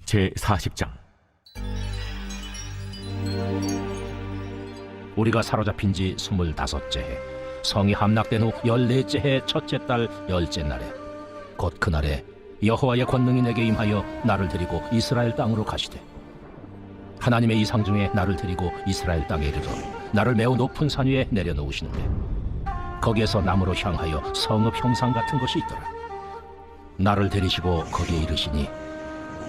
제40장. 우리가 사로잡힌 지 25째 해, 성이 함락된 후 14째 해 첫째 달 10째 날에, 곧 그날에 여호와의 권능이 내게 임하여 나를 데리고 이스라엘 땅으로 가시되, 하나님의 이상 중에 나를 데리고 이스라엘 땅에 이르러 나를 매우 높은 산 위에 내려놓으시는데, 거기에서 남으로 향하여 성읍 형상 같은 것이 있더라. 나를 데리시고 거기에 이르시니,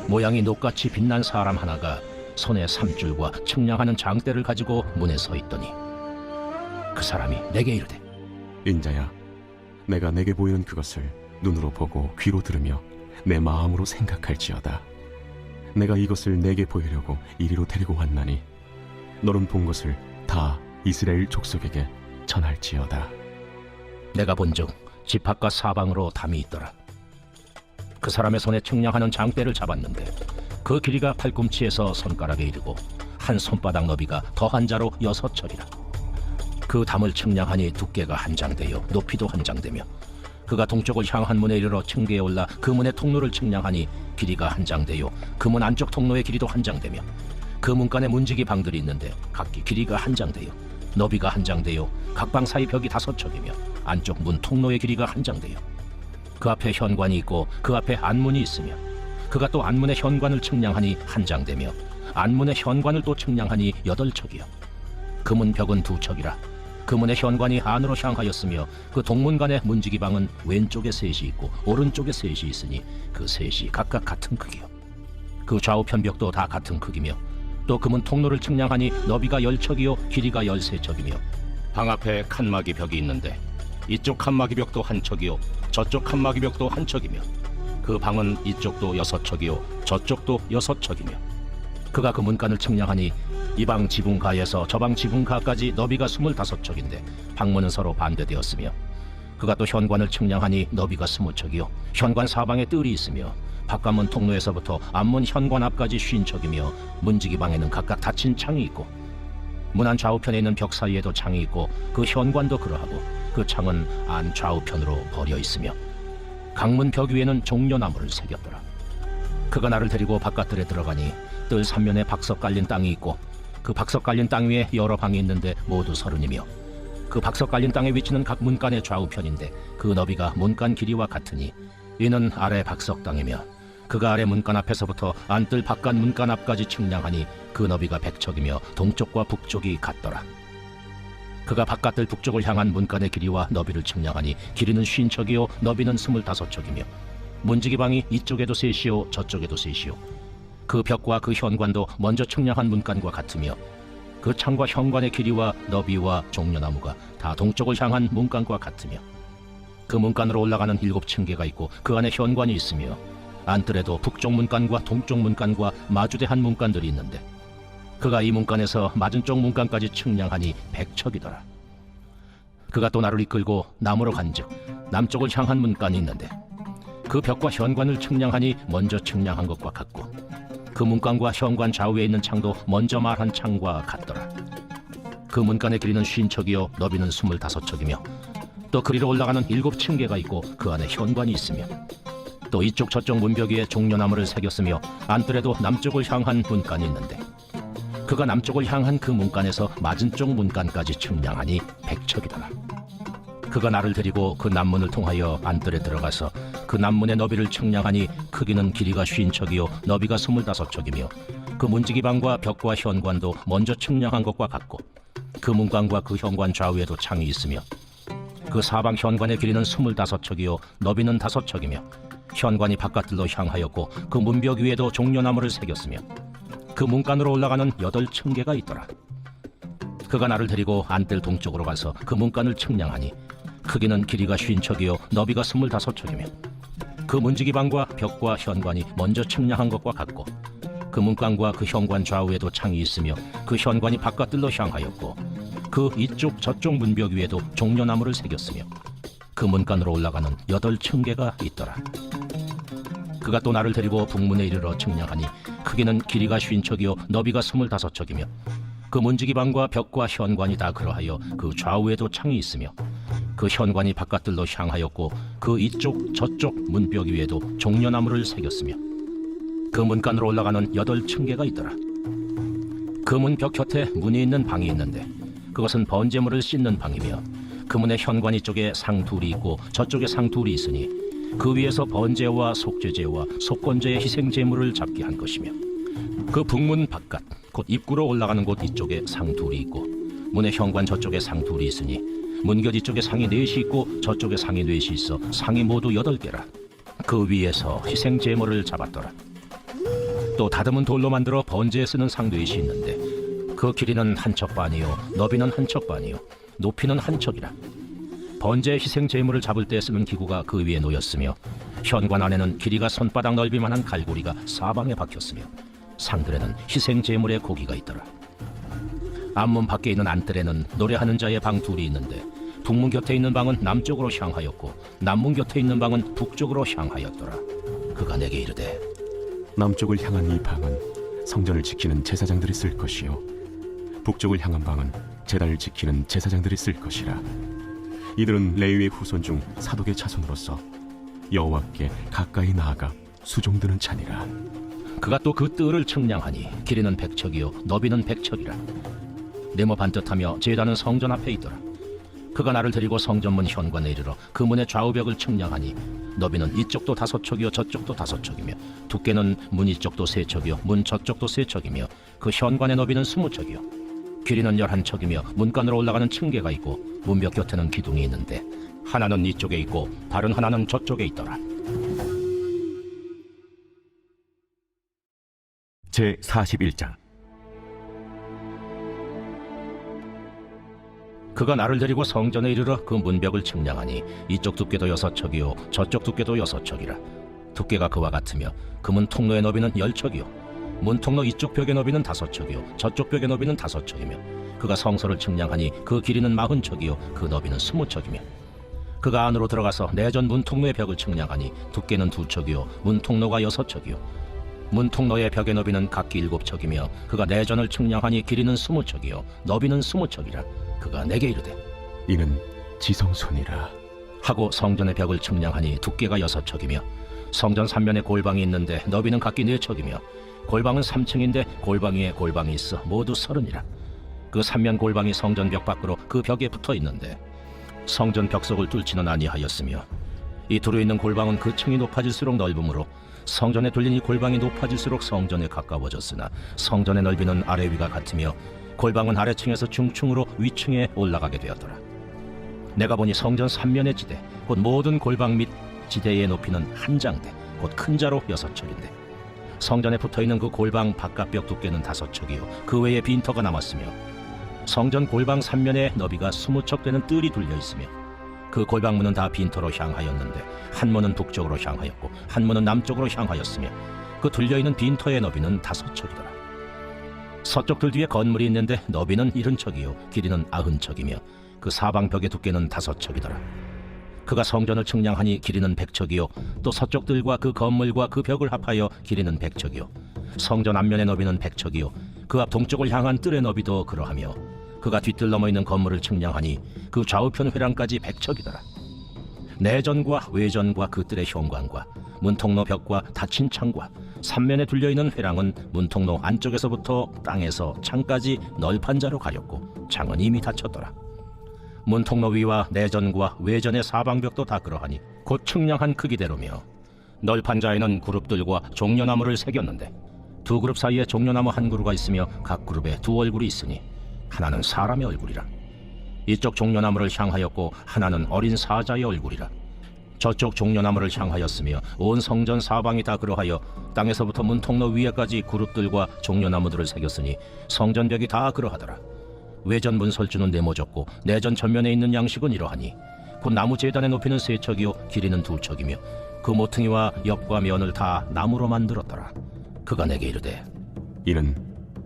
모양이 녹같이 빛난 사람 하나가 손에 삼줄과 측량하는 장대를 가지고 문에 서 있더니, 그 사람이 내게 이르되, 인자야, 내가 내게 보이는 그것을 눈으로 보고 귀로 들으며 내 마음으로 생각할지어다. 내가 이것을 내게 보이려고 이리로 데리고 왔나니 너는 본 것을 다 이스라엘 족속에게 전할지어다. 내가 본즉 집 밖과 사방으로 담이 있더라. 그 사람의 손에 측량하는 장대를 잡았는데, 그 길이가 팔꿈치에서 손가락에 이르고 한 손바닥 너비가 더한 자로 6척이라. 그 담을 측량하니 두께가 한 장되요 높이도 한 장되며, 그가 동쪽을 향한 문에 이르러 층계에 올라 그 문의 통로를 측량하니 길이가 한 장되요 그 문 안쪽 통로의 길이도 한 장되며, 그 문간에 문지기 방들이 있는데 각기 길이가 한 장되요 너비가 한 장되요 각 방 사이 벽이 5척이며 안쪽 문 통로의 길이가 한 장되요 그 앞에 현관이 있고 그 앞에 안문이 있으며, 그가 또 안문의 현관을 측량하니 한 장되며 안문의 현관을 또 측량하니 8척이요 그 문 벽은 2척이라. 그 문의 현관이 안으로 향하였으며, 그 동문간의 문지기 방은 왼쪽에 셋이 있고 오른쪽에 셋이 있으니 그 셋이 각각 같은 크기요 그 좌우편 벽도 다 같은 크기며, 또 그 문 통로를 측량하니 너비가 10척이요 길이가 13척이며, 방 앞에 칸막이 벽이 있는데 이쪽 칸막이 벽도 한 척이요 저쪽 칸막이 벽도 한 척이며, 그 방은 이쪽도 6척이요 저쪽도 6척이며, 그가 그 문간을 측량하니 이 방 지붕가에서 저 방 지붕가까지 너비가 25척인데 방문은 서로 반대되었으며, 그가 또 현관을 측량하니 너비가 20척이요 현관 사방에 뜰이 있으며, 바깥문 통로에서부터 앞문 현관 앞까지 50척이며, 문지기 방에는 각각 닫힌 창이 있고, 문 안 좌우편에 있는 벽 사이에도 창이 있고, 그 현관도 그러하고 그 창은 안 좌우편으로 벌여 있으며, 강문 벽 위에는 종려나무를 새겼더라. 그가 나를 데리고 바깥들에 들어가니 뜰 3면에 박석 깔린 땅이 있고, 그 박석 깔린 땅 위에 여러 방이 있는데 모두 30이며, 그 박석 깔린 땅의 위치는 각 문간의 좌우편인데 그 너비가 문간 길이와 같으니 이는 아래 박석 땅이며, 그가 아래 문간 앞에서부터 안뜰 바깥 문간 앞까지 측량하니 그 너비가 100척이며 동쪽과 북쪽이 같더라. 그가 바깥뜰 북쪽을 향한 문간의 길이와 너비를 측량하니 길이는 50척이요 너비는 25척이며, 문지기 방이 이쪽에도 셋이요 저쪽에도 셋이요 그 벽과 그 현관도 먼저 측량한 문간과 같으며, 그 창과 현관의 길이와 너비와 종려나무가 다 동쪽을 향한 문간과 같으며, 그 문간으로 올라가는 7층계가 있고 그 안에 현관이 있으며, 안뜰에도 북쪽 문간과 동쪽 문간과 마주대한 문간들이 있는데, 그가 이 문간에서 맞은 쪽 문간까지 측량하니 100척이더라. 그가 또 나를 이끌고 남으로 간즉 남쪽을 향한 문간이 있는데, 그 벽과 현관을 측량하니 먼저 측량한 것과 같고, 그 문간과 현관 좌우에 있는 창도 먼저 말한 창과 같더라. 그 문간의 길이는 50척이요 너비는 25척이며, 또 그리로 올라가는 7층계가 있고 그 안에 현관이 있으며, 또 이쪽 저쪽 문벽 위에 종려나무를 새겼으며, 안뜰에도 남쪽을 향한 문간이 있는데, 그가 남쪽을 향한 그 문간에서 맞은 쪽 문간까지 측량하니 100척이더라. 그가 나를 데리고 그 남문을 통하여 안뜰에 들어가서 그 남문의 너비를 측량하니 크기는 길이가 50척이요 너비가 25척이며, 그 문지기 방과 벽과 현관도 먼저 측량한 것과 같고, 그 문간과 그 현관 좌우에도 창이 있으며, 그 사방 현관의 길이는 25척이요 너비는 5척이며, 현관이 바깥들로 향하였고 그 문벽 위에도 종려나무를 새겼으며, 그 문간으로 올라가는 8층계가 있더라. 그가 나를 데리고 안뜰 동쪽으로 가서 그 문간을 측량하니 크기는 길이가 50척이요 너비가 25척이며, 그 문지기 방과 벽과 현관이 먼저 측량한 것과 같고, 그 문간과 그 현관 좌우에도 창이 있으며, 그 현관이 바깥들로 향하였고, 그 이쪽 저쪽 문벽 위에도 종려나무를 새겼으며, 그 문간으로 올라가는 8층계가 있더라. 그가 또 나를 데리고 북문에 이르러 측량하니 크기는 길이가 50척이요 너비가 25척이며, 그 문지기 방과 벽과 현관이 다 그러하여 그 좌우에도 창이 있으며, 그 현관이 바깥들로 향하였고 그 이쪽 저쪽 문벽 위에도 종려나무를 새겼으며, 그 문간으로 올라가는 8층계가 있더라. 그 문 벽 곁에 문이 있는 방이 있는데 그것은 번제물을 씻는 방이며 그 문의 현관 이쪽에 상 둘이 있고 저쪽에 상 둘이 있으니 그 위에서 번제와 속죄제와 속건제의 희생제물을 잡게 한 것이며 그 북문 바깥 곧 입구로 올라가는 곳 이쪽에 상 둘이 있고 문의 현관 저쪽에 상 둘이 있으니 문곁 이쪽에 상이 4이 있고 저쪽에 상이 4이 있어 상이 모두 8개라. 그 위에서 희생제물을 잡았더라. 또 다듬은 돌로 만들어 번제에 쓰는 상 4이 있는데 그 길이는 한 척 반이요 너비는 한 척 반이요 높이는 한 척이라. 번제 희생제물을 잡을 때 쓰는 기구가 그 위에 놓였으며 현관 안에는 길이가 손바닥 넓이만한 갈고리가 사방에 박혔으며 상들에는 희생제물의 고기가 있더라. 앞문 밖에 있는 안뜰에는 노래하는 자의 방 둘이 있는데 북문 곁에 있는 방은 남쪽으로 향하였고 남문 곁에 있는 방은 북쪽으로 향하였더라. 그가 내게 이르되 남쪽을 향한 이 방은 성전을 지키는 제사장들이 쓸 것이요 북쪽을 향한 방은 제단을 지키는 제사장들이 쓸 것이라. 이들은 레위의 후손 중 사독의 자손으로서 여호와께 가까이 나아가 수종드는 자니라. 그가 또 그 뜰을 측량하니 길이는 100척이요 너비는 100척이라. 네모 반듯하며 제단은 성전 앞에 있더라. 그가 나를 데리고 성전문 현관에 이르러 그 문의 좌우벽을 측량하니 너비는 이쪽도 5척이요 저쪽도 5척이며 두께는 문 이쪽도 3척이요 문 저쪽도 3척이며 그 현관의 너비는 20척이요 길이는 11척이며 문간으로 올라가는 층계가 있고 문벽 곁에는 기둥이 있는데 하나는 이쪽에 있고 다른 하나는 저쪽에 있더라. 제41장. 그가 나를 데리고 성전에 이르러 그 문벽을 측량하니 이쪽 두께도 6척이요 저쪽 두께도 6척이라. 두께가 그와 같으며 그 문 통로의 너비는 10척이요 문 통로 이쪽 벽의 너비는 5척이요 저쪽 벽의 너비는 5척이며 그가 성소를 측량하니 그 길이는 40척이요 그 너비는 20척이며 그가 안으로 들어가서 내전 문 통로의 벽을 측량하니 두께는 2척이요 문 통로가 6척이요 문 통로의 벽의 너비는 각기 7척이며 그가 내전을 측량하니 길이는 20척이요 너비는 20척이라. 그가 내게 이르되 이는 지성소니라. 하고 성전의 벽을 측량하니 두께가 6척이며 성전 3면에 골방이 있는데 너비는 각기 4척이며 골방은 3층인데 골방 위에 골방이 있어 모두 30이라. 그 3면 골방이 성전 벽 밖으로 그 벽에 붙어 있는데 성전 벽 속을 뚫지는 아니하였으며 이 두루 있는 골방은 그 층이 높아질수록 넓음으로 성전에 둘린 이 골방이 높아질수록 성전에 가까워졌으나 성전의 넓이는 아래 위가 같으며 골방은 아래층에서 중층으로 위층에 올라가게 되었더라. 내가 보니 성전 3면의 지대 곧 모든 골방 및 지대의 높이는 한 장대 곧 큰 자로 6척인데 성전에 붙어있는 그 골방 바깥벽 두께는 5척이요 그 외에 빈터가 남았으며 성전 골방 3면에 너비가 20척 되는 뜰이 둘려 있으며 그 골방 문은 다 빈터로 향하였는데 한 문은 북쪽으로 향하였고 한 문은 남쪽으로 향하였으며 그 둘려있는 빈터의 너비는 5척이더라. 서쪽 뜰 뒤에 건물이 있는데 너비는 70척이요 길이는 90척이며 그 사방 벽의 두께는 5척이더라. 그가 성전을 측량하니 길이는 100척이요 또 서쪽 뜰과 그 건물과 그 벽을 합하여 길이는 100척이요 성전 앞면의 너비는 100척이요 그 앞 동쪽을 향한 뜰의 너비도 그러하며 그가 뒷뜰 넘어 있는 건물을 측량하니 그 좌우편 회랑까지 100척이더라. 내전과 외전과 그 뜰의 현관과 문통로 벽과 닫힌 창과 3면에 둘려있는 회랑은 문통로 안쪽에서부터 땅에서 창까지 널판 자로 가렸고 창은 이미 닫혔더라. 문통로 위와 내전과 외전의 사방벽도 다 그러하니 곧 측량한 크기대로며 널판 자에는 그룹들과 종려나무를 새겼는데 두 그룹 사이에 종려나무 한 그루가 있으며 각 그룹에 두 얼굴이 있으니 하나는 사람의 얼굴이라. 이쪽 종려나무를 향하였고 하나는 어린 사자의 얼굴이라. 저쪽 종려나무를 향하였으며 온 성전 사방이 다 그러하여 땅에서부터 문통로 위에까지 그룹들과 종려나무들을 새겼으니 성전벽이 다 그러하더라. 외전 문설주는 네모졌고 내전 전면에 있는 양식은 이러하니 곧 나무 제단의 높이는 3척이요 길이는 2척이며 그 모퉁이와 옆과 면을 다 나무로 만들었더라. 그가 내게 이르되 이는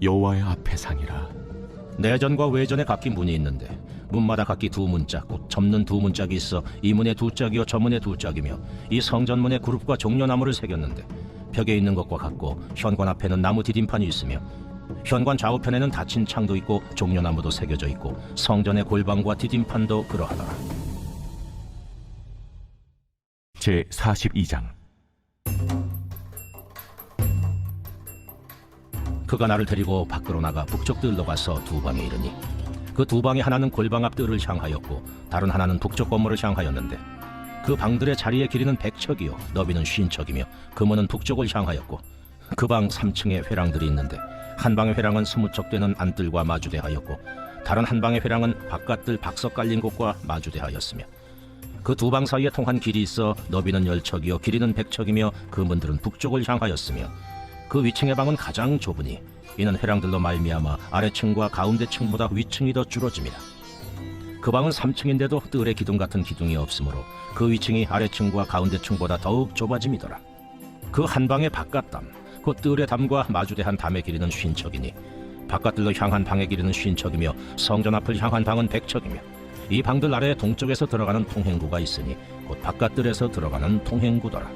여호와의 앞의 상이라. 내전과 외전에 각기 문이 있는데 문마다 각기 2문짝 곧 접는 2문짝이 있어 이 문에 2짝이요 저 문에 2짝이며 이 성전문에 그룹과 종려나무를 새겼는데 벽에 있는 것과 같고 현관 앞에는 나무 디딤판이 있으며 현관 좌우편에는 닫힌 창도 있고 종려나무도 새겨져 있고 성전의 골방과 디딤판도 그러하더라. 제42장. 그가 나를 데리고 밖으로 나가 북쪽 뜰로 가서 두 방에 이르니 그 두 방의 하나는 골방 앞 뜰을 향하였고 다른 하나는 북쪽 건물을 향하였는데 그 방들의 자리의 길이는 100척이요 너비는 50척이며 그문은 북쪽을 향하였고 그 방 3층에 회랑들이 있는데 한 방의 회랑은 20척 되는 안뜰과 마주대하였고 다른 한 방의 회랑은 바깥뜰 박석 깔린 곳과 마주대하였으며 그 두 방 사이에 통한 길이 있어 너비는 10척이요 길이는 100척이며 그 문들은 북쪽을 향하였으며 그 위층의 방은 가장 좁으니 이는 회랑들로 말미암아 아래층과 가운데층보다 위층이 더 줄어집니다. 그 방은 3층인데도 뜰의 기둥 같은 기둥이 없으므로 그 위층이 아래층과 가운데층보다 더욱 좁아짐이더라. 그 한 방의 바깥담 곧 뜰의 담과 마주대한 담의 길이는 50척이니 바깥뜰로 향한 방의 길이는 50척이며 성전 앞을 향한 방은 100척이며 이 방들 아래에 동쪽에서 들어가는 통행구가 있으니 곧 바깥뜰에서 들어가는 통행구더라.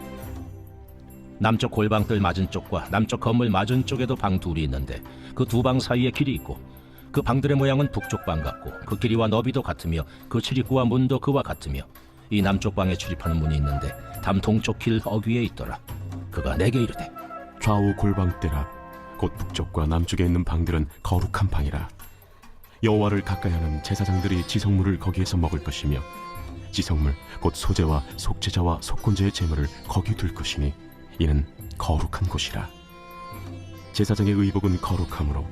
남쪽 골방뜰 맞은 쪽과 남쪽 건물 맞은 쪽에도 방 둘이 있는데 그 두 방 사이에 길이 있고 그 방들의 모양은 북쪽 방 같고 그 길이와 너비도 같으며 그 출입구와 문도 그와 같으며 이 남쪽 방에 출입하는 문이 있는데 담 동쪽 길 어귀에 있더라. 그가 내게 이르되 좌우 골방뜰 앞 곧 북쪽과 남쪽에 있는 방들은 거룩한 방이라. 여호와를 가까이 하는 제사장들이 지성물을 거기에서 먹을 것이며 지성물 곧 소제와 속죄자와 속건제의 제물을 거기 둘 것이니 이는 거룩한 곳이라. 제사장의 의복은 거룩하므로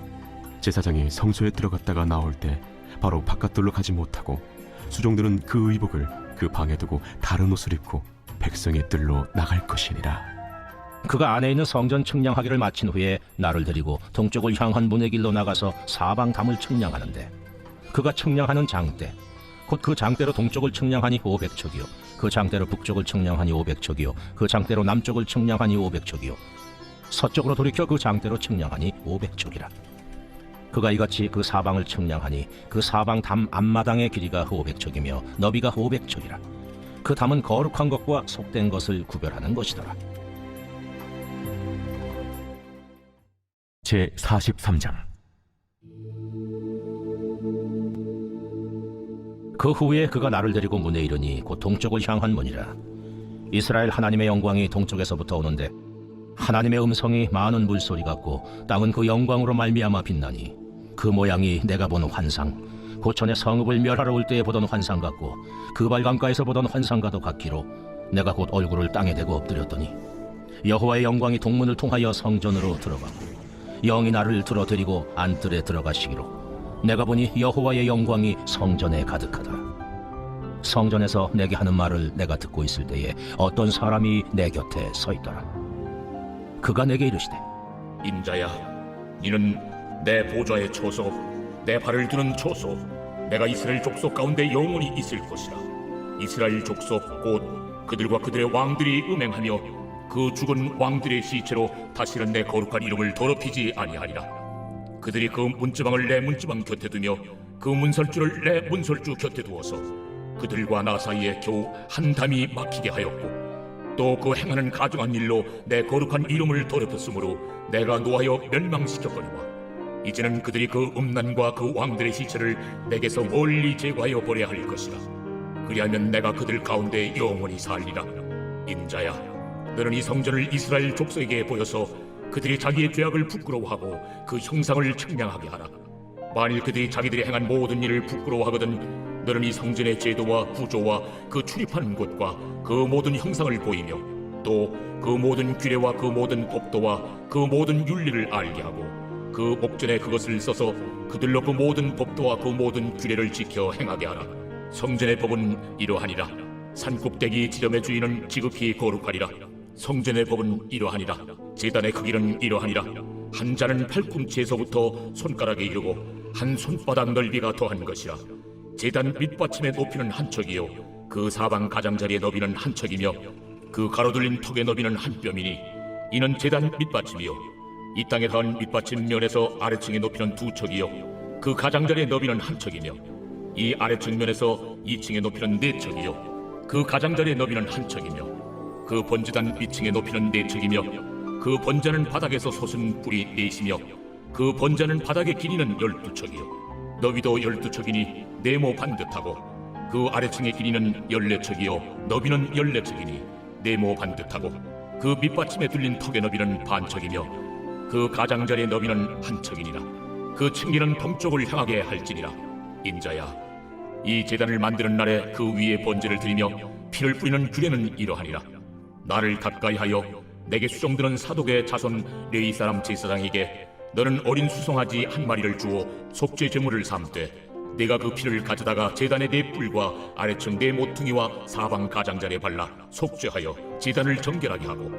제사장이 성소에 들어갔다가 나올 때 바로 바깥들로 가지 못하고 수종들은 그 의복을 그 방에 두고 다른 옷을 입고 백성의 뜰로 나갈 것이니라. 그가 안에 있는 성전 측량하기를 마친 후에 나를 데리고 동쪽을 향한 문의 길로 나가서 사방 담을 측량하는데 그가 측량하는 장대 곧 그 장대로 동쪽을 측량하니 500척이요 그 장대로 북쪽을 측량하니 500척이요 그 장대로 남쪽을 측량하니 500척이요 서쪽으로 돌이켜 그 장대로 측량하니 500척이라. 그가 이같이 그 사방을 측량하니 그 사방 담 앞마당의 길이가 500척이며 너비가 500척이라. 그 담은 거룩한 것과 속된 것을 구별하는 것이더라. 제 43장. 그 후에 그가 나를 데리고 문에 이르니 곧 동쪽을 향한 문이라. 이스라엘 하나님의 영광이 동쪽에서부터 오는데 하나님의 음성이 많은 물소리 같고 땅은 그 영광으로 말미암아 빛나니 그 모양이 내가 본 환상 곧 전에 성읍을 멸하러 올 때에 보던 환상 같고 그 발강가에서 보던 환상과도 같기로 내가 곧 얼굴을 땅에 대고 엎드렸더니 여호와의 영광이 동문을 통하여 성전으로 들어가고 영이 나를 들어들이고 안뜰에 들어가시기로 내가 보니 여호와의 영광이 성전에 가득하더라. 성전에서 내게 하는 말을 내가 듣고 있을 때에 어떤 사람이 내 곁에 서 있더라. 그가 내게 이르시되 인자야, 이는 내 보좌의 초소, 내 발을 두는 초소, 내가 이스라엘 족속 가운데 영원히 있을 것이라. 이스라엘 족속 곧 그들과 그들의 왕들이 음행하며 그 죽은 왕들의 시체로 다시는 내 거룩한 이름을 더럽히지 아니하리라. 그들이 그 문지방을 내 문지방 곁에 두며 그 문설주를 내 문설주 곁에 두어서 그들과 나 사이에 겨우 한 담이 막히게 하였고 또 그 행하는 가증한 일로 내 거룩한 이름을 더럽혔으므로 내가 노하여 멸망시켰거니와 이제는 그들이 그 음란과 그 왕들의 시체를 내게서 멀리 제거하여 버려야 할 것이라. 그리하면 내가 그들 가운데 영원히 살리라. 인자야, 너는 이 성전을 이스라엘 족속에게 보여서 그들이 자기의 죄악을 부끄러워하고 그 형상을 측량하게 하라. 만일 그들이 자기들이 행한 모든 일을 부끄러워하거든 너는 이 성전의 제도와 구조와 그 출입하는 곳과 그 모든 형상을 보이며 또 그 모든 규례와 그 모든 법도와 그 모든 윤리를 알게 하고 그 목전에 그것을 써서 그들로 그 모든 법도와 그 모든 규례를 지켜 행하게 하라. 성전의 법은 이러하니라. 산꼭대기 지점의 주인은 지극히 거룩하리라. 성전의 법은 이러하니라. 제단의 크기는 이러하니라. 한 자는 팔꿈치에서부터 손가락에 이르고 한 손바닥 넓이가 더한 것이라. 제단 밑받침의 높이는 한 척이요 그 사방 가장자리의 너비는 한 척이며 그 가로둘린 턱의 너비는 한 뼘이니 이는 제단 밑받침이요 이 땅에 닿은 밑받침 면에서 아래층의 높이는 두 척이요 그 가장자리의 너비는 한 척이며 이 아래층 면에서 2층의 높이는 네 척이요 그 가장자리의 너비는 한 척이며 그 번제단 위층의 높이는 네 척이며 그 번제는 바닥에서 솟은 뿔이 넷이며 그 번제는 바닥의 길이는 12척이요 너비도 12척이니 네모 반듯하고 그 아래층의 길이는 14척이요 너비는 14척이니 네모 반듯하고 그 밑받침에 뚫린 턱의 너비는 반척이며 그 가장자리의 너비는 한 척이니라. 그 층기는 동쪽을 향하게 할지니라. 인자야, 이 제단을 만드는 날에 그 위에 번제를 드리며 피를 뿌리는 규례는 이러하니라. 나를 가까이하여 내게 수종드는 사독의 자손 레위 사람 제사장에게 너는 어린 수송아지 한 마리를 주어 속죄 제물을 삼되 네가 그 피를 가져다가 제단의 네 뿔과 아래층 네 모퉁이와 사방 가장자리에 발라 속죄하여 제단을 정결하게 하고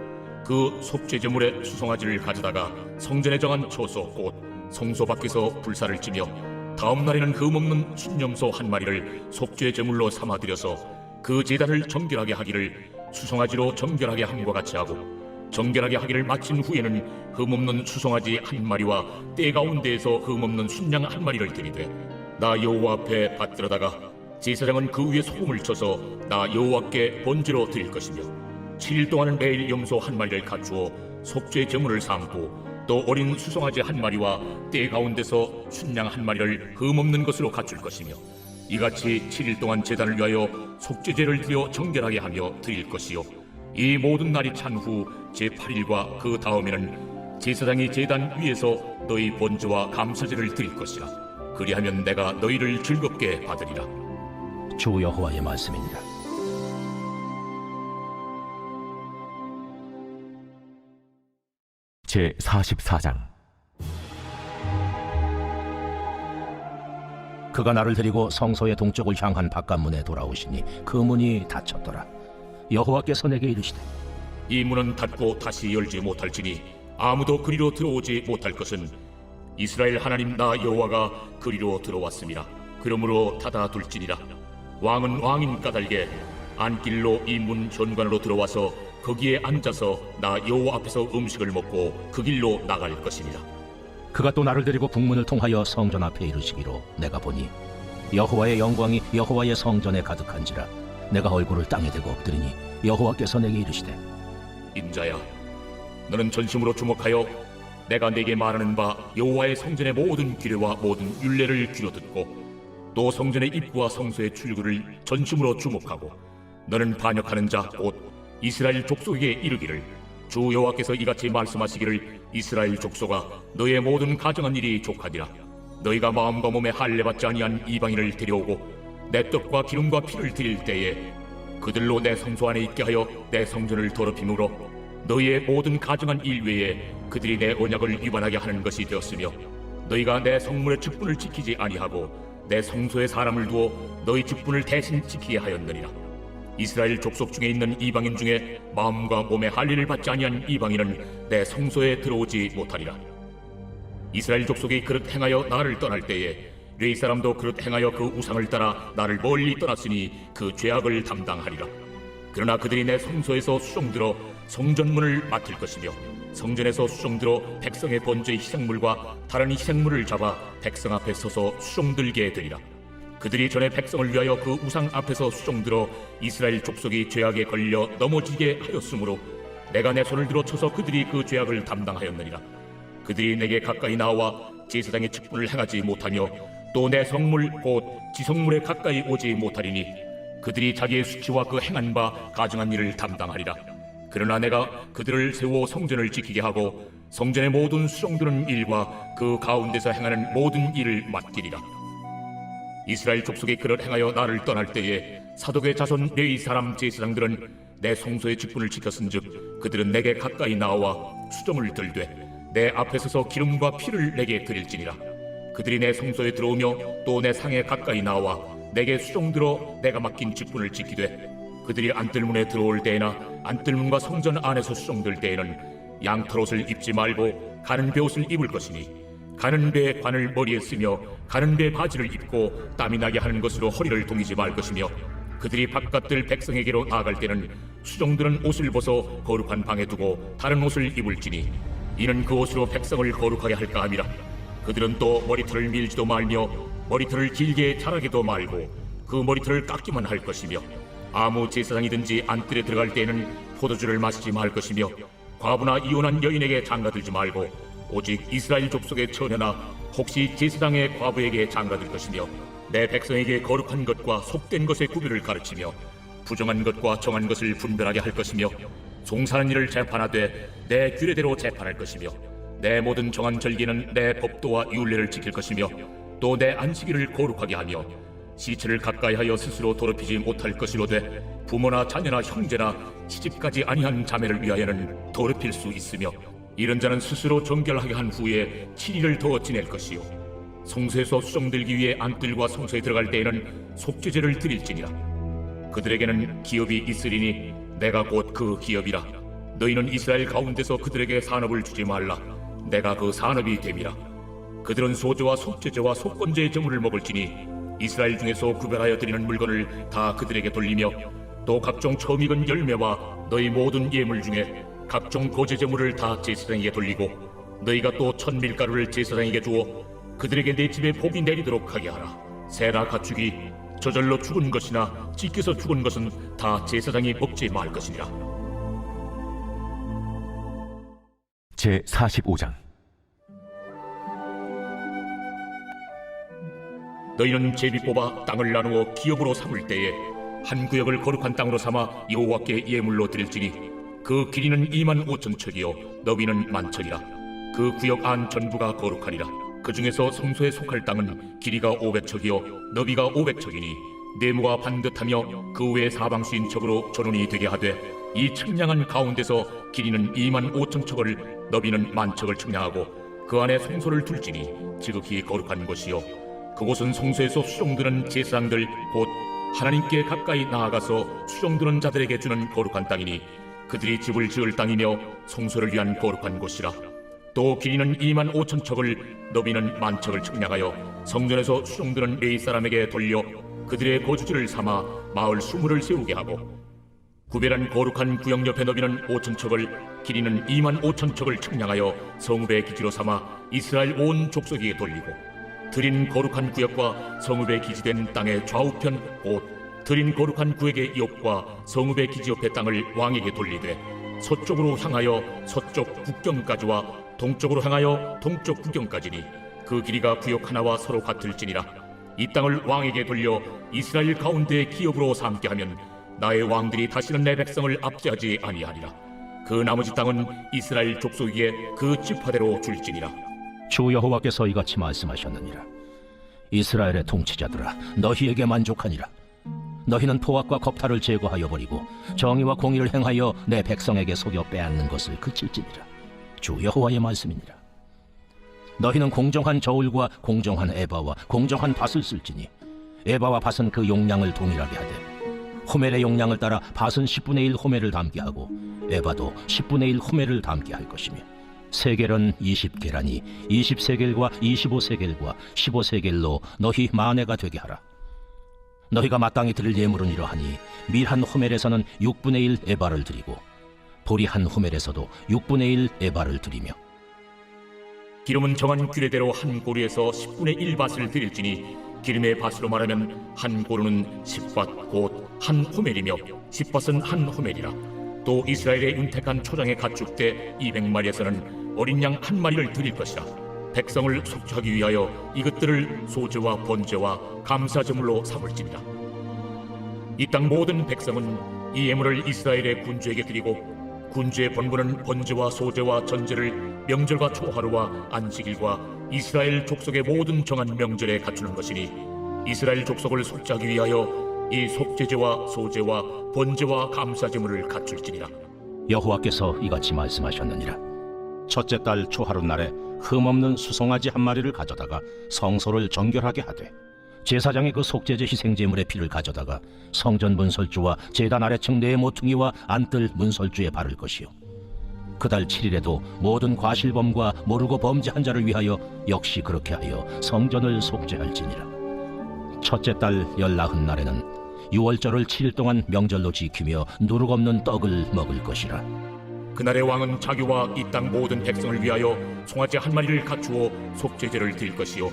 그 속죄 제물의 수송아지를 가져다가 성전에 정한 초소 곧 성소 밖에서 불사를 지며 다음 날에는 흠없는 순념소 한 마리를 속죄 제물로 삼아들여서 그 제단을 정결하게 하기를 수송아지로 정결하게 함과 같이 하고 정결하게 하기를 마친 후에는 흠없는 수송아지 한 마리와 때 가운데에서 흠없는 순양 한 마리를 드리되 나 여호와 앞에 받들어다가 제사장은 그 위에 소금을 쳐서 나 여호와께 번제로 드릴 것이며 7일 동안은 매일 염소 한 마리를 갖추어 속죄 제물을 삼고 또 어린 수송아지 한 마리와 때 가운데서 순양 한 마리를 흠없는 것으로 갖출 것이며 이같이 7일 동안 제단을 위하여 속죄제를 드려 정결하게 하며 드릴 것이요 이 모든 날이 찬 후 제8일과 그 다음에는 제사장이 제단 위에서 너희 번제와 감사제를 드릴 것이라. 그리하면 내가 너희를 즐겁게 받으리라. 주 여호와의 말씀입니다. 제 44장. 그가 나를 데리고 성소의 동쪽을 향한 바깥문에 돌아오시니 그 문이 닫혔더라. 여호와께서 내게 이르시되 이 문은 닫고 다시 열지 못할지니 아무도 그리로 들어오지 못할 것은 이스라엘 하나님 나 여호와가 그리로 들어왔음이라. 그러므로 닫아둘지니라. 왕은 왕인 까닭에 안길로 이 문 현관으로 들어와서 거기에 앉아서 나 여호와 앞에서 음식을 먹고 그 길로 나갈 것이니라. 그가 또 나를 데리고 북문을 통하여 성전 앞에 이르시기로 내가 보니 여호와의 영광이 여호와의 성전에 가득한지라. 내가 얼굴을 땅에 대고 엎드리니 여호와께서 내게 이르시되 인자야, 너는 전심으로 주목하여 내가 네게 말하는 바 여호와의 성전의 모든 규례와 모든 율례를 귀로 듣고 또 성전의 입구와 성소의 출구를 전심으로 주목하고 너는 반역하는 자 곧 이스라엘 족속에게 이르기를 주 여호와께서 이같이 말씀하시기를 이스라엘 족속아 너의 모든 가정한 일이 족하니라. 너희가 마음과 몸에 할례받지 아니한 이방인을 데려오고 내 떡과 기름과 피를 드릴 때에 그들로 내 성소 안에 있게 하여 내 성전을 더럽힘으로 너희의 모든 가정한 일 외에 그들이 내 언약을 위반하게 하는 것이 되었으며 너희가 내 성문의 직분을 지키지 아니하고 내 성소에 사람을 두어 너희 직분을 대신 지키게 하였느니라. 이스라엘 족속 중에 있는 이방인 중에 마음과 몸에 할례를 받지 아니한 이방인은 내 성소에 들어오지 못하리라. 이스라엘 족속이 그릇 행하여 나를 떠날 때에 레위 사람도 그릇 행하여 그 우상을 따라 나를 멀리 떠났으니 그 죄악을 담당하리라. 그러나 그들이 내 성소에서 수종들어 성전문을 맡을 것이며 성전에서 수종들어 백성의 번제의 희생물과 다른 희생물을 잡아 백성 앞에 서서 수종들게 되리라. 그들이 전에 백성을 위하여 그 우상 앞에서 수종들어 이스라엘 족속이 죄악에 걸려 넘어지게 하였으므로 내가 내 손을 들어 쳐서 그들이 그 죄악을 담당하였느니라. 그들이 내게 가까이 나와 제사장의 직분을 행하지 못하며 또 내 성물 곧 지성물에 가까이 오지 못하리니 그들이 자기의 수치와 그 행한 바 가증한 일을 담당하리라. 그러나 내가 그들을 세워 성전을 지키게 하고 성전의 모든 수종드는 일과 그 가운데서 행하는 모든 일을 맡기리라. 이스라엘 족속이 그릇 행하여 나를 떠날 때에 사독의 자손 레위 사람 제사장들은 내 성소의 직분을 지켰은즉 그들은 내게 가까이 나와 수정을 들되 내 앞에 서서 기름과 피를 내게 드릴지니라. 그들이 내 성소에 들어오며 또 내 상에 가까이 나와 내게 수종들어 내가 맡긴 직분을 지키되 그들이 안뜰문에 들어올 때에나 안뜰문과 성전 안에서 수종들 때에는 양털옷을 입지 말고 가는 베옷을 입을 것이니 가는 배 관을 머리에 쓰며 가는 배 바지를 입고 땀이 나게 하는 것으로 허리를 동이지 말 것이며 그들이 바깥들 백성에게로 나아갈 때는 수종들은 옷을 벗어 거룩한 방에 두고 다른 옷을 입을지니 이는 그 옷으로 백성을 거룩하게 할까 함이라. 그들은 또 머리털을 밀지도 말며 머리털을 길게 자라게도 말고 그 머리털을 깎기만 할 것이며 아무 제사장이든지 안뜰에 들어갈 때에는 포도주를 마시지 말 것이며 과부나 이혼한 여인에게 장가들지 말고 오직 이스라엘 족속의 처녀나 혹시 제사장의 과부에게 장가들 것이며 내 백성에게 거룩한 것과 속된 것의 구별을 가르치며 부정한 것과 정한 것을 분별하게 할 것이며 송사하는 일을 재판하되 내 규례대로 재판할 것이며 내 모든 정한 절기는 내 법도와 율례를 지킬 것이며 또 내 안식일을 거룩하게 하며 시체를 가까이하여 스스로 더럽히지 못할 것이로되 부모나 자녀나 형제나 시집가지 아니한 자매를 위하여는 더럽힐 수 있으며 이런 자는 스스로 정결하게 한 후에 7일을 더 지낼 것이요 성소에서 수정들기 위해 안뜰과 성소에 들어갈 때에는 속죄제를 드릴지니라. 그들에게는 기업이 있으리니 내가 곧 그 기업이라. 너희는 이스라엘 가운데서 그들에게 산업을 주지 말라. 내가 그 산업이 됨이라. 그들은 소제와 속죄제와 속건제의 제물을 먹을지니 이스라엘 중에서 구별하여 드리는 물건을 다 그들에게 돌리며 또 각종 처음 익은 열매와 너희 모든 예물 중에 각종 거제 제물을 다 제사장에게 돌리고 너희가 또 천밀가루를 제사장에게 주어 그들에게 내 집에 복이 내리도록 하게 하라. 새나 가축이 저절로 죽은 것이나 찢겨서 죽은 것은 다 제사장이 먹지 말 것이니라. 제 45장. 너희는 제비 뽑아 땅을 나누어 기업으로 삼을 때에 한 구역을 거룩한 땅으로 삼아 여호와께 예물로 드릴지니 그 길이는 25,000척이요 너비는 10,000척이라. 그 구역 안 전부가 거룩하니라. 그 중에서 성소에 속할 땅은 길이가 500척이요 너비가 500척이니 네모가 반듯하며 그 외 사방수인 척으로 전원이 되게 하되 이 측량한 가운데서 길이는 25,000척을 너비는 10,000척을 측량하고 그 안에 성소를 둘지니 지극히 거룩한 곳이요 그곳은 성소에서 수종드는 제사장들 곧 하나님께 가까이 나아가서 수종드는 자들에게 주는 거룩한 땅이니 그들이 집을 지을 땅이며 성소를 위한 거룩한 곳이라. 또 길이는 25,000척을 너비는 10,000척을 측량하여 성전에서 수종드는 레위 사람에게 돌려 그들의 거주지를 삼아 마을 수물을 세우게 하고 구별한 거룩한 구역 옆에 너비는 5,000척을 길이는 25,000척을 측량하여 성읍의 기지로 삼아 이스라엘 온 족속에게 돌리고 드린 거룩한 구역과 성읍의 기지된 땅의 좌우편 곧 드린 거룩한 구역의 옆과 성읍의 기지 옆의 땅을 왕에게 돌리되 서쪽으로 향하여 서쪽 국경까지와 동쪽으로 향하여 동쪽 국경까지니 그 길이가 구역 하나와 서로 같을지니라. 이 땅을 왕에게 돌려 이스라엘 가운데 기업으로 삼게 하면 나의 왕들이 다시는 내 백성을 압제하지 아니하리라. 그 나머지 땅은 이스라엘 족속에게 그 지파대로 줄지니라. 주 여호와께서 이같이 말씀하셨느니라. 이스라엘의 통치자들아, 너희에게 만족하니라. 너희는 포악과 겁탈을 제거하여 버리고 정의와 공의를 행하여 내 백성에게 속여 빼앗는 것을 그칠지니라. 주 여호와의 말씀이니라. 너희는 공정한 저울과 공정한 에바와 공정한 밭을 쓸지니 에바와 밭은 그 용량을 동일하게 하되 호멜의 용량을 따라 밭은 10분의 1 호멜을 담게 하고 에바도 10분의 1 호멜을 담게 할 것이며 세겔은 20계란이 20세겔과 25세겔과 15세겔로 너희 만회가 되게 하라. 너희가 마땅히 드릴 예물은 이러하니 밀 한 호멜에서는 6분의 1 에바를 드리고 보리 한 호멜에서도 6분의 1 에바를 드리며 기름은 정한 규례대로 한 고루에서 10분의 1밭을 드릴지니 기름의 밭으로 말하면 한 고루는 10밭 곧 한 호멜이며 10밭은 한 호멜이라. 또 이스라엘의 윤택한 초장의 가축대 200마리에서는 어린 양 한 마리를 드릴 것이라. 백성을 속죄하기 위하여 이것들을 소제와 번제와 감사제물로 삼을지니라. 이 땅 모든 백성은 이 예물을 이스라엘의 군주에게 드리고 군주의 본분은 번제와 소제와 전제를 명절과 초하루와 안식일과 이스라엘 족속의 모든 정한 명절에 갖추는 것이니 이스라엘 족속을 속죄하기 위하여 이 속죄제와 소제와 번제와 감사제물을 갖출지니라. 여호와께서 이같이 말씀하셨느니라. 첫째 달 초하루 날에 흠없는 수송아지 한 마리를 가져다가 성소를 정결하게 하되 제사장이 그 속죄제 희생제물의 피를 가져다가 성전 문설주와 제단 아래층 네 모퉁이와 안뜰 문설주에 바를 것이요 그 달 7일에도 모든 과실범과 모르고 범죄한 자를 위하여 역시 그렇게 하여 성전을 속죄할지니라. 첫째 달 14날에는 유월절을 7일 동안 명절로 지키며 누룩 없는 떡을 먹을 것이라. 그날의 왕은 자기와 이 땅 모든 백성을 위하여 송아지 한 마리를 갖추어 속죄제를 드릴 것이요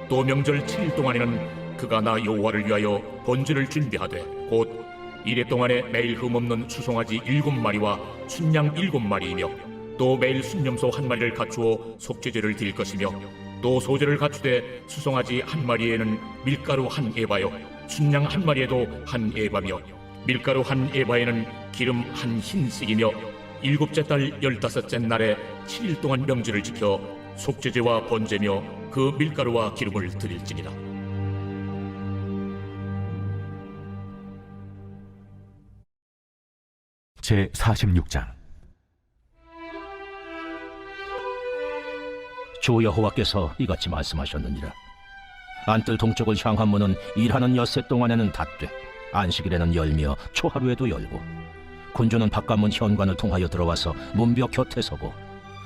또 명절 7일 동안에는 그가 나 여호와를 위하여 번제를 준비하되 곧 이래 동안에 매일 흠없는 수송아지 7마리와 순양 7마리이며 또 매일 순염소 한 마리를 갖추어 속죄제를 드릴 것이며 또 소제를 갖추되 수송아지 한 마리에는 밀가루 한 에바요 순양 한 마리에도 한 에바며 밀가루 한 에바에는 기름 한 흰씩이며 일곱째 달 15째 날에 7일 동안 명절을 지켜 속죄제와 번제며 그 밀가루와 기름을 드릴지니라. 제 46장. 주 여호와께서 이같이 말씀하셨느니라. 안뜰 동쪽을 향한 문은 일하는 엿새 동안에는 닫되 안식일에는 열며 초하루에도 열고, 군주는 바깥문 현관을 통하여 들어와서 문벽 곁에 서고,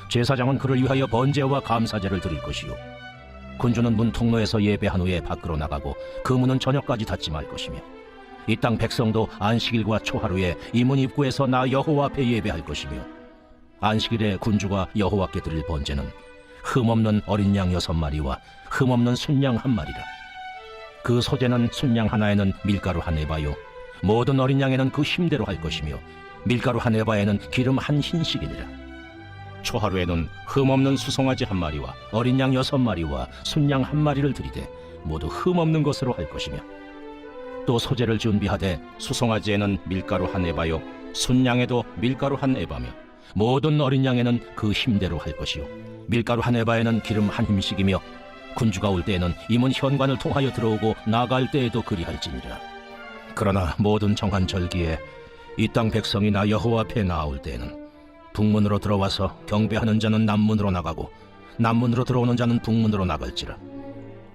제사장은 그를 위하여 번제와 감사제를 드릴 것이요, 군주는 문 통로에서 예배한 후에 밖으로 나가고 그 문은 저녁까지 닫지 말 것이며, 이 땅 백성도 안식일과 초하루에 이 문 입구에서 나 여호와 앞에 예배할 것이며, 안식일에 군주가 여호와께 드릴 번제는 흠없는 어린 양 6마리와 흠없는 순양 1마리라. 그 소제는 순양 하나에는 밀가루 1에바요, 모든 어린 양에는 그 힘대로 할 것이며, 밀가루 1에바에는 기름 1흰씩이니라. 초하루에는 흠없는 수송아지 1마리와 어린 양 6마리와 순양 1마리를 드리되 모두 흠없는 것으로 할 것이며, 또 소제를 준비하되 수송아지에는 밀가루 1에바요, 순양에도 밀가루 1에바며 모든 어린 양에는 그 힘대로 할 것이요, 밀가루 1에바에는 기름 1힘씩이며, 군주가 올 때에는 이 문 현관을 통하여 들어오고 나갈 때에도 그리할지니라. 그러나 모든 정한 절기에 이 땅 백성이 나 여호와 앞에 나아올 때에는 북문으로 들어와서 경배하는 자는 남문으로 나가고 남문으로 들어오는 자는 북문으로 나갈지라.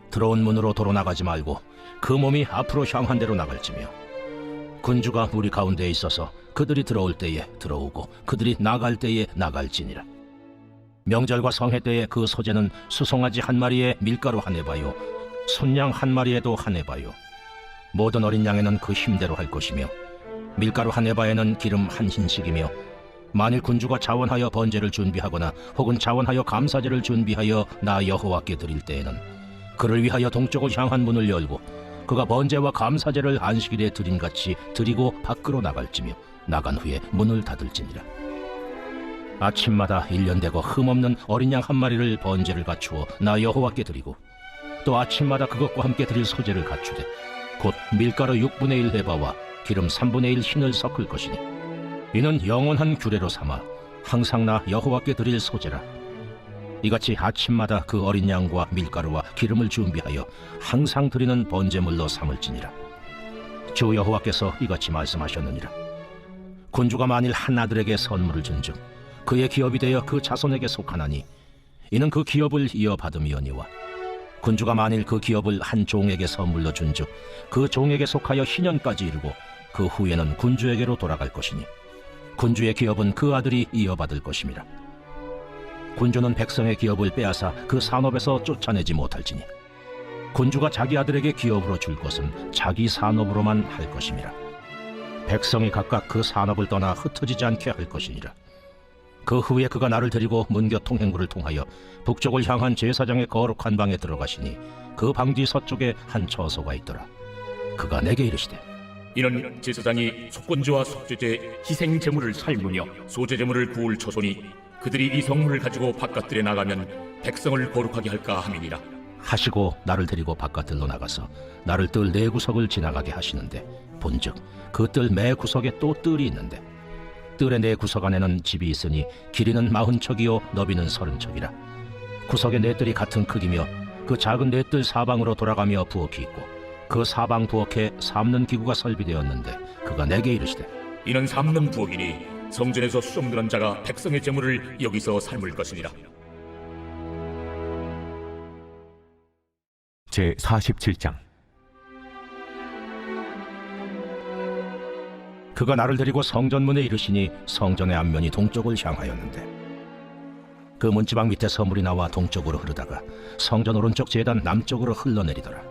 들어온 문으로 도로 나가지 말고 그 몸이 앞으로 향한 대로 나갈지며, 군주가 우리 가운데에 있어서 그들이 들어올 때에 들어오고 그들이 나갈 때에 나갈지니라. 명절과 성회 때에 그 소제는 수송아지 1마리에 밀가루 1에바요, 순양 1마리에도 1에바요, 모든 어린 양에는 그 힘대로 할 것이며, 밀가루 1에바에는 기름 1흰씩이며, 만일 군주가 자원하여 번제를 준비하거나 혹은 자원하여 감사제를 준비하여 나 여호와께 드릴 때에는 그를 위하여 동쪽을 향한 문을 열고 그가 번제와 감사제를 안식일에 드림같이 드리고 밖으로 나갈지며, 나간 후에 문을 닫을지니라. 아침마다 1년 되고 흠없는 어린 양 1마리를 번제를 갖추어 나 여호와께 드리고, 또 아침마다 그것과 함께 드릴 소제를 갖추되 곧 밀가루 6분의 1 에바와 기름 3분의 1 흰을 섞을 것이니, 이는 영원한 규례로 삼아 항상 나 여호와께 드릴 소제라. 이같이 아침마다 그 어린 양과 밀가루와 기름을 준비하여 항상 드리는 번제물로 삼을지니라. 주 여호와께서 이같이 말씀하셨느니라. 군주가 만일 한 아들에게 선물을 준즉 그의 기업이 되어 그 자손에게 속하나니, 이는 그 기업을 이어받음이오니와, 군주가 만일 그 기업을 한 종에게 선물로 준즉 그 종에게 속하여 희년까지 이르고 그 후에는 군주에게로 돌아갈 것이니, 군주의 기업은 그 아들이 이어받을 것임이라. 군주는 백성의 기업을 빼앗아 그 산업에서 쫓아내지 못할지니, 군주가 자기 아들에게 기업으로 줄 것은 자기 산업으로만 할 것임이라. 백성이 각각 그 산업을 떠나 흩어지지 않게 할 것이니라. 그 후에 그가 나를 데리고 문곁 통행구를 통하여 북쪽을 향한 제사장의 거룩한 방에 들어가시니, 그 방 뒤 서쪽에 한 처소가 있더라. 그가 내게 이르시되, 이는 제사장이 속건제와 속죄제 희생 제물을 삶으며 소제 제물을 구울 처소니 그들이 이 성물을 가지고 바깥들에 나가면 백성을 거룩하게 할까 함이니라 하시고 나를 데리고 바깥들로 나가서 나를 뜰 4구석을 지나가게 하시는데, 본즉 그 뜰 매 구석에 또 뜰이 있는데, 뜰의 4구석 안에는 집이 있으니 길이는 40척이요 너비는 30척이라. 구석의 4뜰이 같은 크기며 그 작은 4뜰 사방으로 돌아가며 부엌이 있고 그 사방 부엌에 삶는 기구가 설비되었는데, 그가 내게 이르시되, 이는 삶는 부엌이니 성전에서 수종드는 자가 백성의 제물을 여기서 삶을 것이니라. 제 47장. 그가 나를 데리고 성전문에 이르시니 성전의 앞면이 동쪽을 향하였는데, 그 문지방 밑에 서물이 나와 동쪽으로 흐르다가 성전 오른쪽 제단 남쪽으로 흘러내리더라.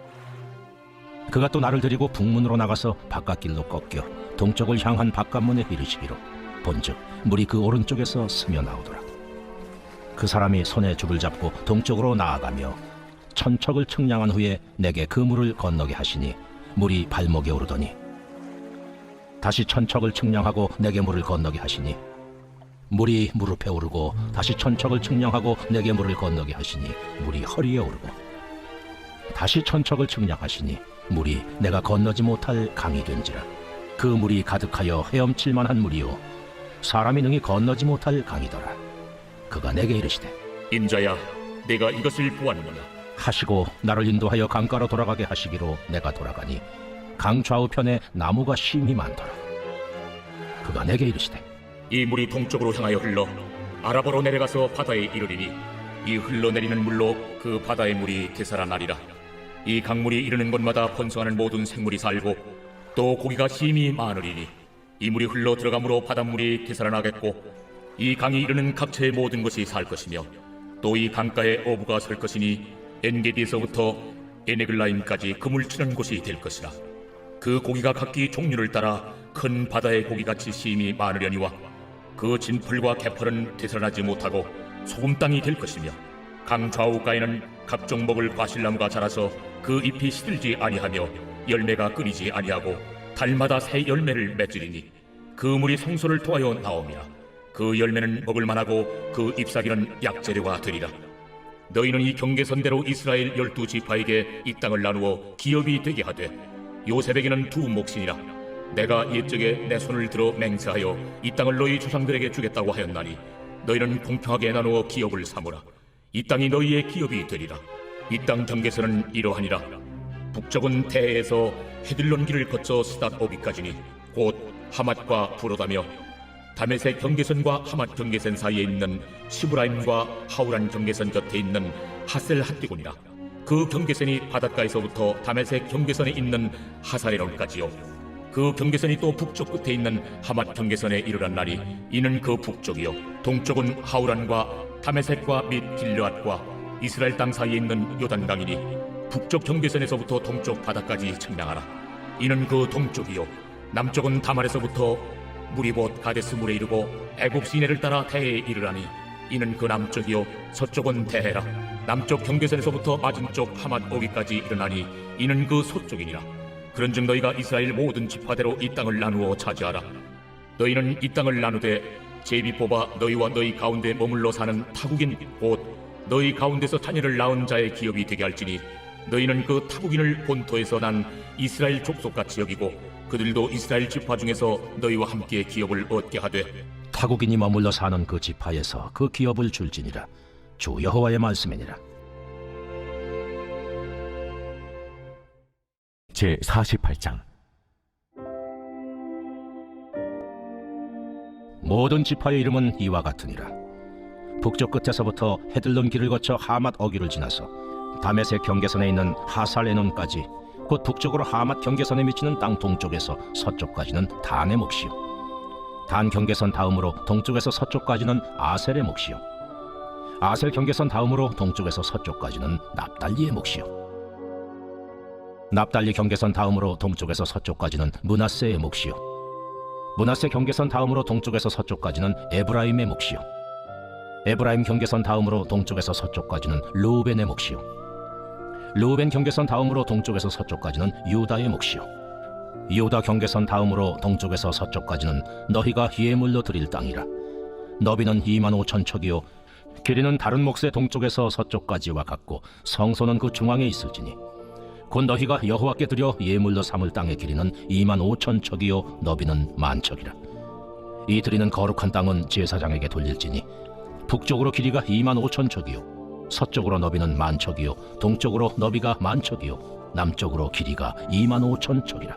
그가 또 나를 데리고 북문으로 나가서 바깥길로 꺾여 동쪽을 향한 바깥문에 이르시기로, 본즉 물이 그 오른쪽에서 스며 나오더라. 그 사람이 손에 줄을 잡고 동쪽으로 나아가며 천척을 측량한 후에 내게 그 물을 건너게 하시니, 물이 발목에 오르더니 다시 천척을 측량하고 내게 물을 건너게 하시니, 물이 무릎에 오르고 다시 천척을 측량하고 내게 물을 건너게 하시니 물이 허리에 오르고, 다시 천척을 측량하시니 물이 내가 건너지 못할 강이 된지라. 그 물이 가득하여 헤엄칠 만한 물이요 사람이 능히 건너지 못할 강이더라. 그가 내게 이르시되 인자야, 내가 이것을 보았느냐? 하시고 나를 인도하여 강가로 돌아가게 하시기로 내가 돌아가니 강 좌우편에 나무가 심히 많더라. 그가 내게 이르시되 이 물이 동쪽으로 향하여 흘러 아라바로 내려가서 바다에 이르리니 이 흘러내리는 물로 그 바다의 물이 되살아나리라. 이 강물이 이르는 곳마다 번성하는 모든 생물이 살고 또 고기가 심히 많으리니 이 물이 흘러 들어가므로 바닷물이 되살아나겠고 이 강이 이르는 각처의 모든 것이 살 것이며 또 이 강가에 어부가 설 것이니 엔게디에서부터 에네글라임까지 그물 치는 곳이 될 것이라. 그 고기가 각기 종류를 따라 큰 바다의 고기같이 심히 많으려니와 그 진풀과 개펄은 되살아나지 못하고 소금 땅이 될 것이며 강 좌우가에는 각종 먹을 과실나무가 자라서 그 잎이 시들지 아니하며 열매가 끊이지 아니하고 달마다 새 열매를 맺으리니 그 물이 성소를 통하여 나오며 그 열매는 먹을 만하고 그 잎사귀는 약재료가 되리라. 너희는 이 경계선대로 이스라엘 12지파에게 이 땅을 나누어 기업이 되게 하되 요셉에게는 두 몫이니라. 내가 옛적에 내 손을 들어 맹세하여 이 땅을 너희 조상들에게 주겠다고 하였나니 너희는 공평하게 나누어 기업을 삼으라. 이 땅이 너희의 기업이 되리라. 이 땅 경계선은 이러하니라. 북쪽은 대에서 헤들론 길을 거쳐 스닷 오비까지니 곧 하맛과 부로다며 다메섹 경계선과 하맛 경계선 사이에 있는 시브라임과 하우란 경계선 곁에 있는 하셀 핫디곤이라. 그 경계선이 바닷가에서부터 다메섹 경계선에 있는 하사레론까지요. 그 경계선이 또 북쪽 끝에 있는 하맛 경계선에 이르렀나니 이는 그 북쪽이요. 동쪽은 하우란과 다메섹과 및 길르앗과 이스라엘 땅 사이에 있는 요단강이니 북쪽 경계선에서부터 동쪽 바다까지 측량하라. 이는 그 동쪽이요. 남쪽은 다말에서부터 물이 곧 가데스 물에 이르고 애굽 시내를 따라 대해에 이르라니 이는 그 남쪽이요. 서쪽은 대해라. 남쪽 경계선에서부터 맞은쪽 하맛 오기까지 이르나니 이는 그 서쪽이니라. 그런즉 너희가 이스라엘 모든 지파대로 이 땅을 나누어 차지하라. 너희는 이 땅을 나누되 제비 뽑아 너희와 너희 가운데 머물러 사는 타국인 곧 너희 가운데서 자녀를 낳은 자의 기업이 되게 할지니 너희는 그 타국인을 본토에서 난 이스라엘 족속같이 여기고 그들도 이스라엘 지파 중에서 너희와 함께 기업을 얻게 하되 타국인이 머물러 사는 그 지파에서 그 기업을 줄지니라. 주 여호와의 말씀이니라. 제 48장. 모든 지파의 이름은 이와 같으니라. 북쪽 끝에서부터 헤들론 길을 거쳐 하맛 어귀를 지나서 다메섹 경계선에 있는 하살레논까지 곧 북쪽으로 하맛 경계선에 미치는 땅 동쪽에서 서쪽까지는 단의 몫이요. 단 경계선 다음으로 동쪽에서 서쪽까지는 아셀의 몫이요. 아셀 경계선 다음으로 동쪽에서 서쪽까지는 납달리의 몫이요. 납달리 경계선 다음으로 동쪽에서 서쪽까지는 므낫세의 몫이요. 므낫세 경계선 다음으로 동쪽에서 서쪽까지는 에브라임의 몫이요. 에브라임 경계선 다음으로 동쪽에서 서쪽까지는 르우벤의 몫이요. 르우벤 경계선 다음으로 동쪽에서 서쪽까지는 유다의 몫이요. 유다 경계선 다음으로 동쪽에서 서쪽까지는 너희가 예물로 드릴 땅이라. 너비는 25,000척이요 길이는 다른 몫의 동쪽에서 서쪽까지와 같고 성소는 그 중앙에 있을지니 곧 너희가 여호와께 드려 예물로 삼을 땅의 길이는 25,000척이요 너비는 10,000척이라. 이 드리는 거룩한 땅은 제사장에게 돌릴지니 북쪽으로 길이가 25,000척이요 서쪽으로 너비는 10,000척이요 동쪽으로 너비가 10,000척이요 남쪽으로 길이가 25,000척이라.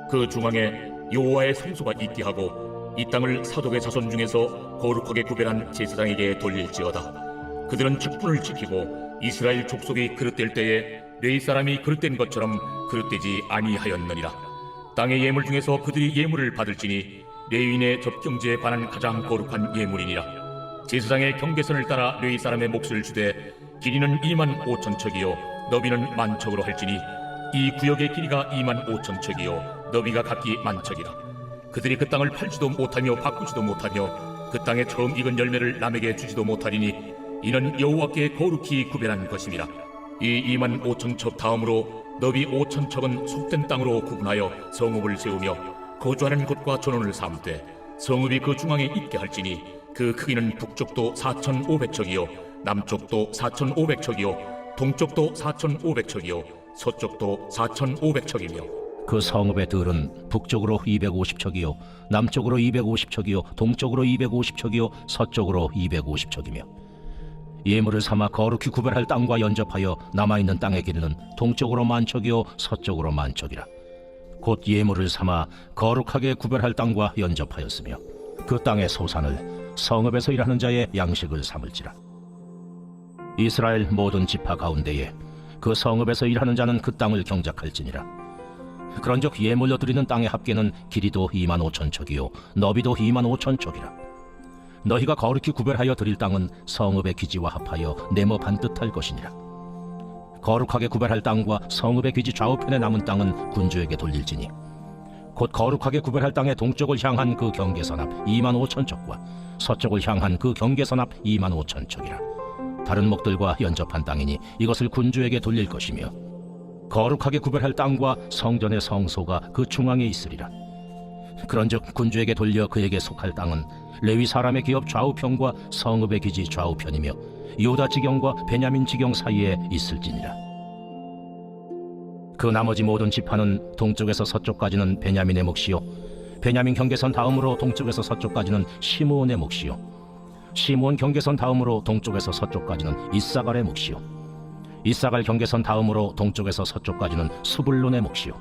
그 중앙에 여호와의 성소가 있게 하고 이 땅을 사독의 자손 중에서 거룩하게 구별한 제사장에게 돌릴지어다. 그들은 직분을 지키고 이스라엘 족속이 그릇될 때에 레위 사람이 그릇된 것처럼 그릇되지 아니하였느니라. 땅의 예물 중에서 그들이 예물을 받을지니 레위인의 접경제에 관한 가장 거룩한 예물이니라. 제사장의 경계선을 따라 레위 사람의 몫을 주되 길이는 25,000척이요 너비는 10,000척으로 할지니 이 구역의 길이가 25,000척이요 너비가 각기 10,000척이라. 그들이 그 땅을 팔지도 못하며 바꾸지도 못하며 그 땅에 처음 익은 열매를 남에게 주지도 못하리니 이는 여호와께 거룩히 구별한 것임이라. 이 25,000척 다음으로 너비 5,000척은 속된 땅으로 구분하여 성읍을 세우며 거주하는 곳과 전원을 삼되 성읍이 그 중앙에 있게 할지니 그 크기는 북쪽도 4,500척이요 남쪽도 4,500척이요 동쪽도 4,500척이요 서쪽도 4,500척이며 그 성읍의 들은 북쪽으로 250척이요 남쪽으로 250척이요 동쪽으로 250척이요 서쪽으로 250척이며 예물을 삼아 거룩히 구별할 땅과 연접하여 남아있는 땅의 길이는 동쪽으로 10,000척이요 서쪽으로 10,000척이라. 곧 예물을 삼아 거룩하게 구별할 땅과 연접하였으며 그 땅의 소산을 성읍에서 일하는 자의 양식을 삼을지라. 이스라엘 모든 지파 가운데에 그 성읍에서 일하는 자는 그 땅을 경작할지니라. 그런즉 예물로 드리는 땅의 합계는 길이도 25,000척이요 너비도 25,000척이라. 너희가 거룩히 구별하여 드릴 땅은 성읍의 기지와 합하여 네모 반듯할 것이니라. 거룩하게 구별할 땅과 성읍의 기지 좌우편에 남은 땅은 군주에게 돌릴지니 곧 거룩하게 구별할 땅의 동쪽을 향한 그 경계선 앞 25,000척과 서쪽을 향한 그 경계선 앞 25,000척이라. 다른 목들과 연접한 땅이니 이것을 군주에게 돌릴 것이며 거룩하게 구별할 땅과 성전의 성소가 그 중앙에 있으리라. 그런즉 군주에게 돌려 그에게 속할 땅은 레위 사람의 기업 좌우편과 성읍의 기지 좌우편이며 유다 지경과 베냐민 지경 사이에 있을지니라. 그 나머지 모든 지파는 동쪽에서 서쪽까지는 베냐민의 몫이요 베냐민 경계선 다음으로 동쪽에서 서쪽까지는 시므온의 몫이요 시므온 경계선 다음으로 동쪽에서 서쪽까지는 이사갈의 몫이요 이사갈 경계선 다음으로 동쪽에서 서쪽까지는 수불론의 몫이요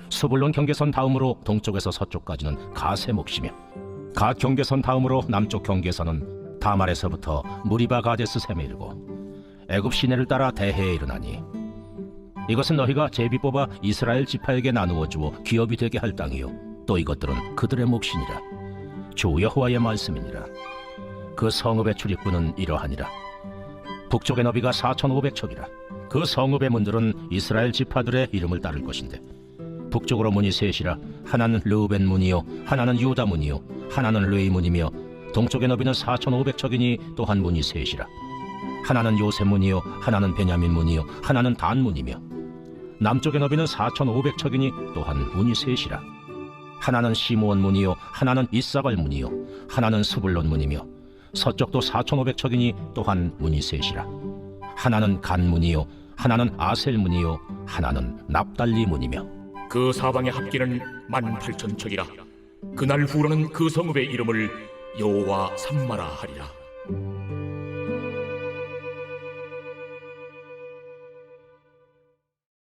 수불론 경계선 다음으로 동쪽에서 서쪽까지는 갓의 몫이며 갓 경계선 다음으로 남쪽 경계선은 다말에서부터 무리바 가데스 셈에 이르고 애굽 시내를 따라 대해에 이르나니 이것은 너희가 제비 뽑아 이스라엘 지파에게 나누어 주어 기업이 되게 할 땅이요 또 이것들은 그들의 몫이니라. 주 여호와의 말씀이니라. 그 성읍의 출입구는 이러하니라. 북쪽의 너비가 4,500척이라. 그 성읍의 문들은 이스라엘 지파들의 이름을 따를 것인데 북쪽으로 문이 셋이라. 하나는 르우벤 문이요 하나는 유다 문이요 하나는 레위 문이며 동쪽의 너비는 4,500척이니 또한 문이 셋이라. 하나는 요셉 문이요 하나는 베냐민 문이요 하나는 단 문이며 남쪽의 너비는 4,500척이니 또한 문이 셋이라. 하나는 시므온 문이요 하나는 이사갈 문이요 하나는 스불론 문이며 서쪽도 4,500척이니 또한 문이 셋이라. 하나는 간 문이요 하나는 아셀 문이요 하나는 납달리 문이며 그 사방의 합계는 18,000척이라. 그날 후로는 그 성읍의 이름을 여호와 삼마라 하리라.